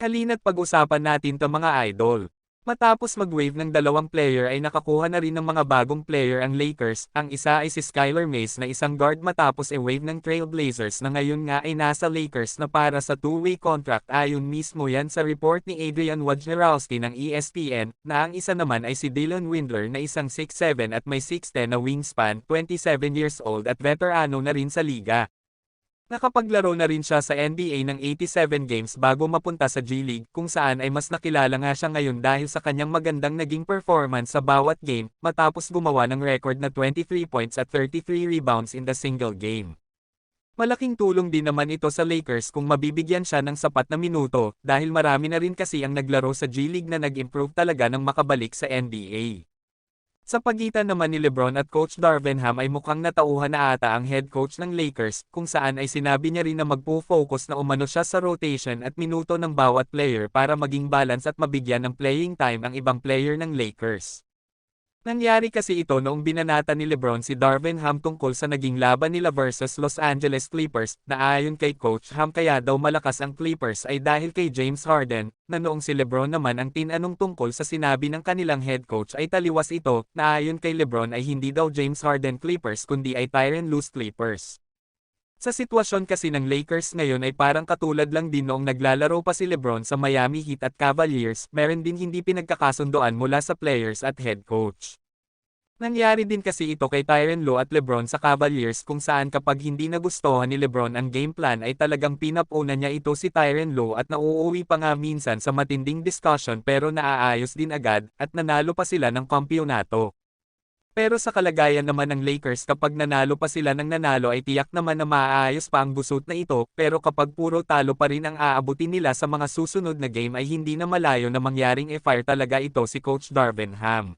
Halina't pag-usapan natin 'to mga idol. Matapos mag-wave ng dalawang player ay nakakuha na rin ng mga bagong player ang Lakers, ang isa ay si Skylar Mays na isang guard matapos i-wave ng Trailblazers na ngayon nga ay nasa Lakers na para sa two-way contract ayon mismo yan sa report ni Adrian Wojnarowski ng ESPN, na ang isa naman ay si Dylan Windler na isang 6'7 at may 6'10 na wingspan, 27 years old at veterano na rin sa liga. Nakapaglaro na rin siya sa NBA ng 87 games bago mapunta sa G-League kung saan ay mas nakilala nga siya ngayon dahil sa kanyang magandang naging performance sa bawat game matapos gumawa ng record na 23 points at 33 rebounds in the single game. Malaking tulong din naman ito sa Lakers kung mabibigyan siya ng sapat na minuto dahil marami na rin kasi ang naglaro sa G-League na nag-improve talaga nang makabalik sa NBA. Sa pagitan naman ni LeBron at Coach Darvin Ham ay mukhang natauhan na ata ang head coach ng Lakers kung saan ay sinabi niya rin na magpo-focus na umano siya sa rotation at minuto ng bawat player para maging balance at mabigyan ng playing time ang ibang player ng Lakers. Nangyari kasi ito noong binanata ni LeBron si Darvin Ham tungkol sa naging laban nila versus Los Angeles Clippers, na ayon kay Coach Ham kaya daw malakas ang Clippers ay dahil kay James Harden, na noong si LeBron naman ang tinanong tungkol sa sinabi ng kanilang head coach ay taliwas ito, na ayon kay LeBron ay hindi daw James Harden Clippers kundi ay Tyronn Lue Clippers. Sa sitwasyon kasi ng Lakers ngayon ay parang katulad lang din noong naglalaro pa si LeBron sa Miami Heat at Cavaliers, meron din hindi pinagkakasundoan mula sa players at head coach. Nangyari din kasi ito kay Tyronn Lue at LeBron sa Cavaliers kung saan kapag hindi nagustuhan ni LeBron ang game plan ay talagang pinapuna niya ito si Tyronn Lue at nauuwi pa nga minsan sa matinding discussion pero naaayos din agad at nanalo pa sila ng kampyonato. Pero sa kalagayan naman ng Lakers kapag nanalo pa sila ng nanalo ay tiyak naman na maaayos pa ang busot na ito, pero kapag puro talo pa rin ang aabutin nila sa mga susunod na game ay hindi na malayo na mangyaring i-fire talaga ito si Coach Darvin Ham.